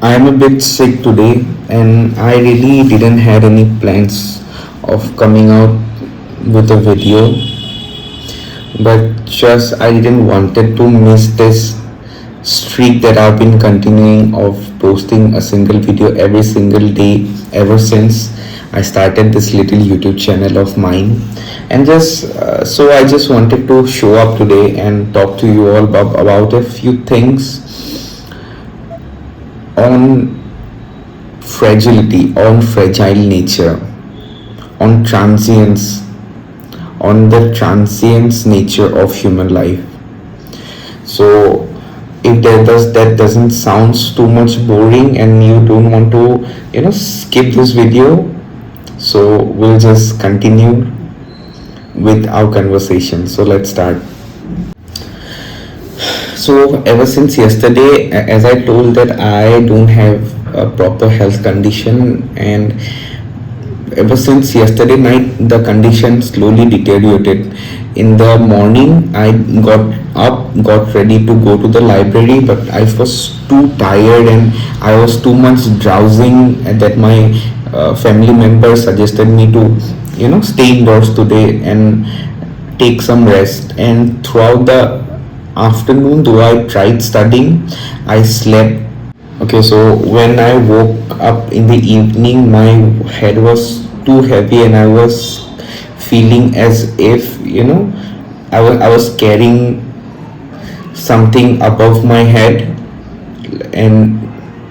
I'm a bit sick today, and I really didn't had any plans of coming out with a video, but just I didn't wanted to miss this streak that I've been continuing of posting a single video every single day ever since I started this little YouTube channel of mine. And so I just wanted to show up today and talk to you all about a few things on fragility, on fragile nature, on transience, on the transience nature of human life. So if that doesn't sounds too much boring and you don't want to skip this video, so we'll just continue with our conversation. So let's start. So ever since yesterday, as I told that I don't have a proper health condition, and ever since yesterday night the condition slowly deteriorated. In the morning I got ready to go to the library, but I was too tired and I was too much drowsing, and that my family members suggested me to stay indoors today and take some rest. And throughout the afternoon, though I tried studying, I slept. Okay, so when I woke up in the evening, my head was too heavy and I was feeling as if I was carrying something above my head, and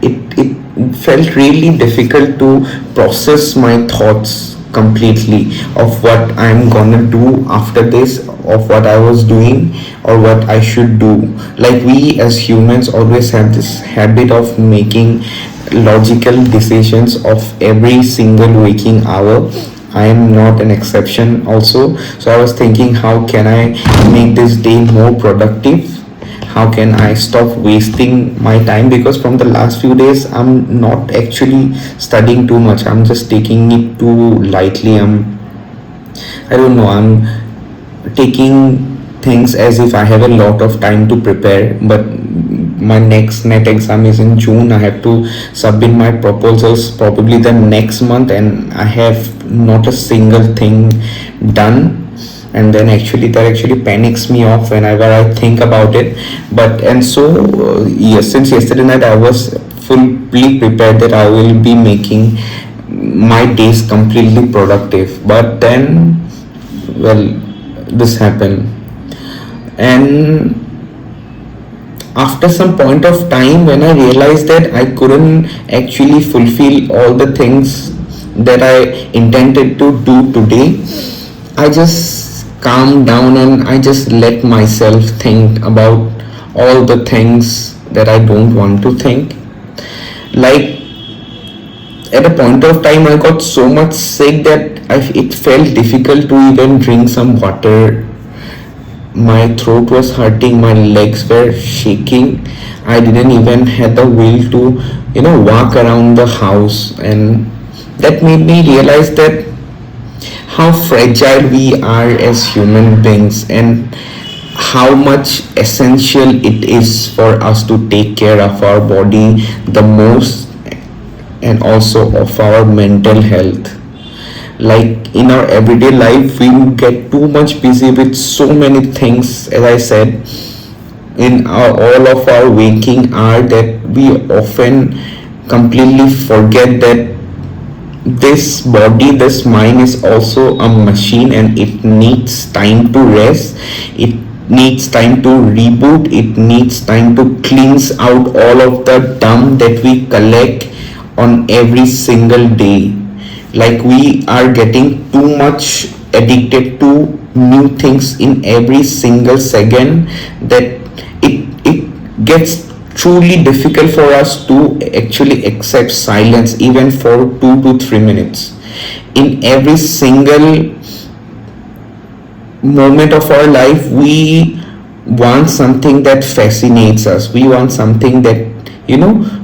it felt really difficult to process my thoughts completely of what I'm gonna do after this, of what I was doing or what I should do. Like, we as humans always have this habit of making logical decisions of every single waking hour. I am not an exception also. So I was thinking, how can I make this day more productive? How can I stop wasting my time? Because from the last few days I'm not actually studying too much. I'm just taking it too lightly. I don't know, I'm taking things as if I have a lot of time to prepare, but my next net exam is in June. I have to submit my proposals probably the next month, and I have not a single thing done. And then that actually panics me off whenever I think about it. But and so yes, since yesterday night I was fully prepared that I will be making my days completely productive. But then, well, this happened. And after some point of time, when I realized that I couldn't actually fulfill all the things that I intended to do today, I just calmed down and I just let myself think about all the things that I don't want to think. Like, at a point of time I got so much sick that it felt difficult to even drink some water. My throat was hurting, my legs were shaking. I didn't even have the will to walk around the house. And that made me realize that how fragile we are as human beings, and how much essential it is for us to take care of our body the most, and also of our mental health. Like, in our everyday life we get too much busy with so many things, as I said, in all of our waking hour, that we often completely forget that this body, this mind is also a machine, and it needs time to rest. It needs time to reboot. It needs time to cleanse out all of the dump that we collect on every single day. Like, we are getting too much addicted to new things in every single second, that it gets truly difficult for us to actually accept silence even for 2 to 3 minutes. In every single moment of our life we want something that fascinates us. We want something that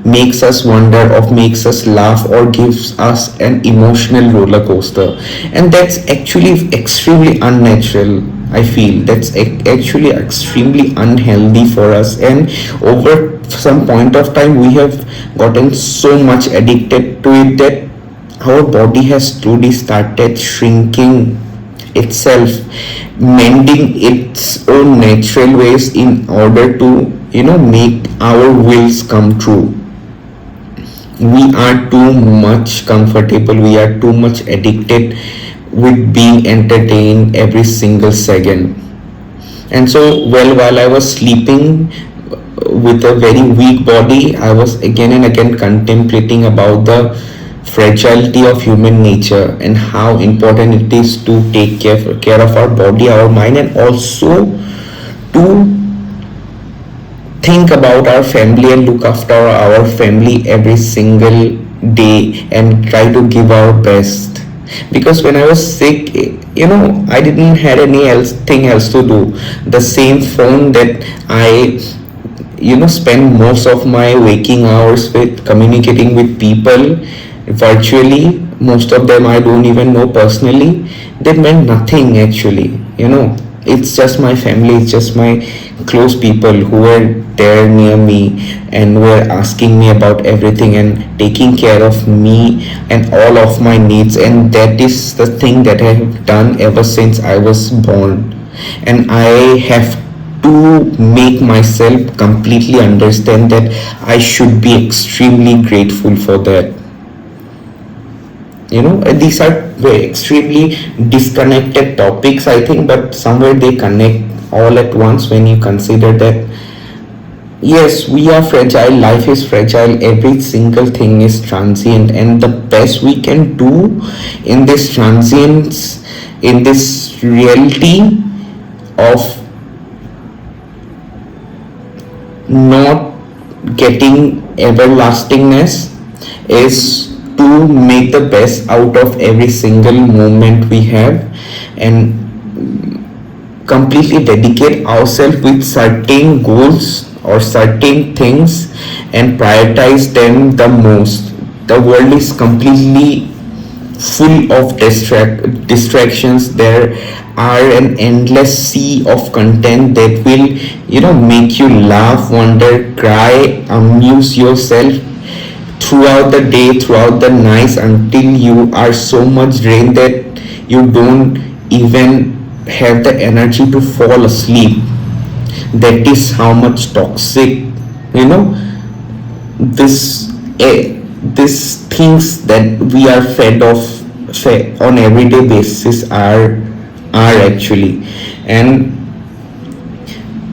makes us wonder, or makes us laugh, or gives us an emotional roller coaster. And that's actually extremely unnatural. I feel that's actually extremely unhealthy for us, and over some point of time we have gotten so much addicted to it that our body has slowly started shrinking itself, mending its own natural ways in order to make our wills come true. We are too much comfortable, we are too much addicted with being entertained every single second. And so, well, while I was sleeping with a very weak body, I was again and again contemplating about the fragility of human nature and how important it is to take care of our body, our mind, and also to think about our family and look after our family every single day and try to give our best. Because when I was sick, I didn't had any else thing else to do. The same phone that I spend most of my waking hours with, communicating with people virtually, most of them I don't even know personally, they meant nothing actually. It's just my family, it's just my close people who were there near me and were asking me about everything and taking care of me and all of my needs. And that is the thing that I have done ever since I was born. And I have to make myself completely understand that I should be extremely grateful for that. These are very extremely disconnected topics, I think, but somewhere they connect all at once when you consider that yes, we are fragile, life is fragile, every single thing is transient, and the best we can do in this transience, in this reality of not getting everlastingness, is to make the best out of every single moment we have and completely dedicate ourselves with certain goals or certain things and prioritize them the most. The world is completely full of distractions. There are an endless sea of content that will make you laugh, wonder, cry, amuse yourself throughout the day, throughout the nights, until you are so much drained that you don't even have the energy to fall asleep. That is how much toxic this these things that we are fed on everyday basis are actually. And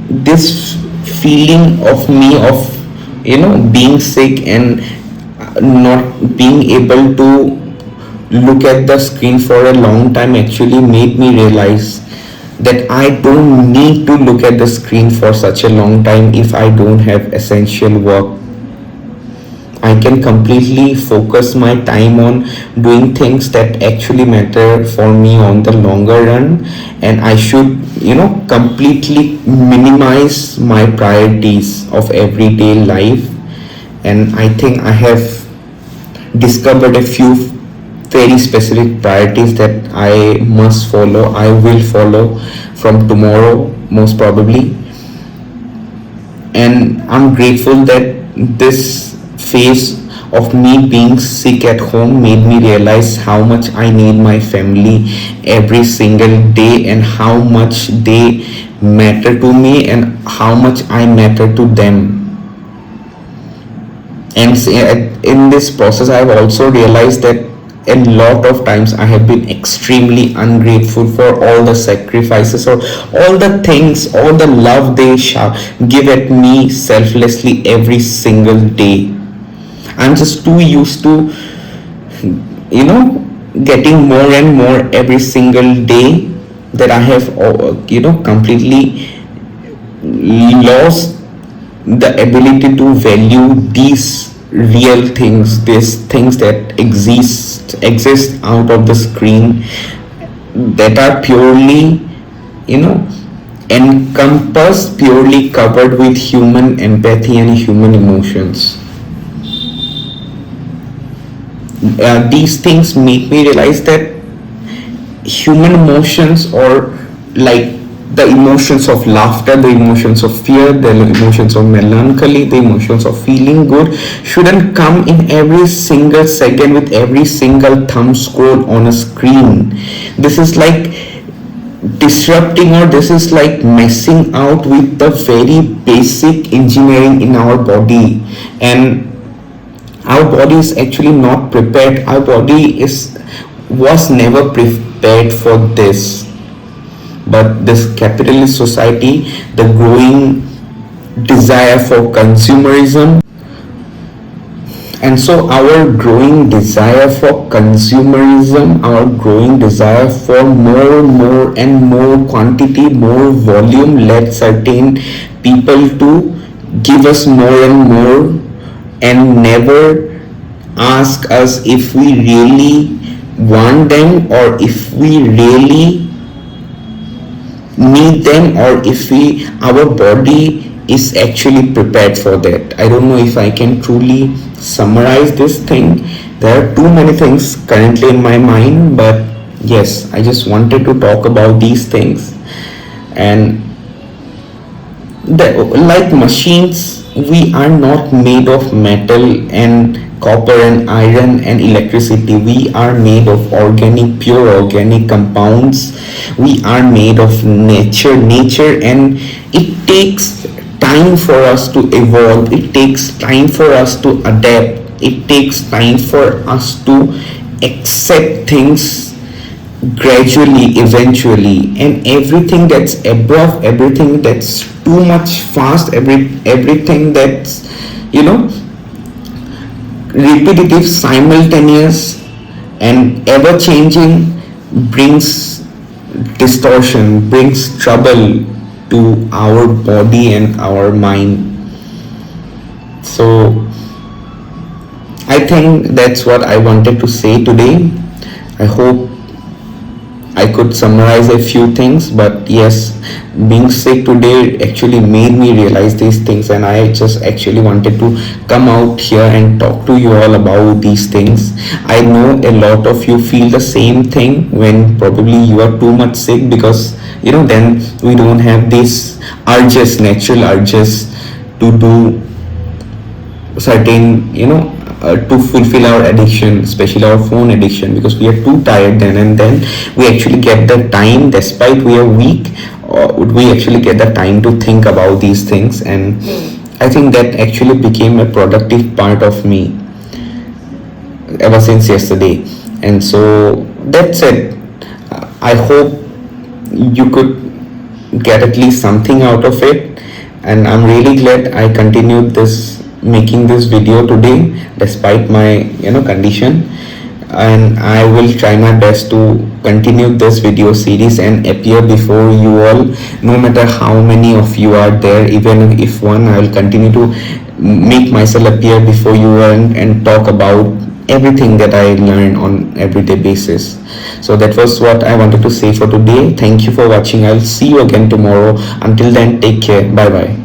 this feeling of me of being sick and not being able to look at the screen for a long time actually made me realize that I don't need to look at the screen for such a long time if I don't have essential work. I can completely focus my time on doing things that actually matter for me on the longer run, and I should completely minimize my priorities of everyday life. And I think I have discovered a few very specific priorities that I must follow, I will follow from tomorrow most probably. And I'm grateful that this phase of me being sick at home made me realize how much I need my family every single day and how much they matter to me and how much I matter to them. And in this process I have also realized that a lot of times I have been extremely ungrateful for all the sacrifices or all the things, all the love they give at me selflessly every single day. I'm just too used to getting more and more every single day that I have completely lost the ability to value these real things, these things that exist out of the screen, that are purely encompassed, purely covered with human empathy and human emotions. These things make me realize that human emotions, or like the emotions of laughter, the emotions of fear, the emotions of melancholy, the emotions of feeling good shouldn't come in every single second with every single thumb scroll on a screen. This is like disrupting, or this is like messing out with the very basic engineering in our body. And our body is actually not prepared. Our body is was never prepared for this. But this capitalist society, the growing desire for consumerism, and so our growing desire for consumerism, our growing desire for more and more quantity, more volume, led certain people to give us more and more, and never ask us if we really want them, or if we really need them, or if we our body is actually prepared for that. I don't know if I can truly summarize this thing. There are too many things currently in my mind, but yes, I just wanted to talk about these things. And like machines, we are not made of metal and copper and iron and electricity. We are made of organic, pure organic compounds. We are made of nature, and it takes time for us to evolve. It takes time for us to adapt. It takes time for us to accept things gradually, eventually. And everything that's above, everything that's too much fast, everything that's, you know, repetitive, simultaneous, and ever changing brings distortion, brings trouble to our body and our mind. So I think that's what I wanted to say today. I hope I could summarize a few things, but yes, being sick today actually made me realize these things, and I just actually wanted to come out here and talk to you all about these things. I know a lot of you feel the same thing when probably you are too much sick, because then we don't have these urges, natural urges to do certain, to fulfill our addiction, especially our phone addiction, because we are too tired then, and then we actually get the time, despite we are weak, we actually get the time to think about these things. And I think that actually became a productive part of me ever since yesterday. And so that's it. I hope you could get at least something out of it, and I'm really glad I continued making this video today despite my condition. And I will try my best to continue this video series and appear before you all, no matter how many of you are there. Even if one, I will continue to make myself appear before you all and talk about everything that I learn on everyday basis. So that was what I wanted to say for today. Thank you for watching. I'll see you again tomorrow. Until then, take care. Bye bye.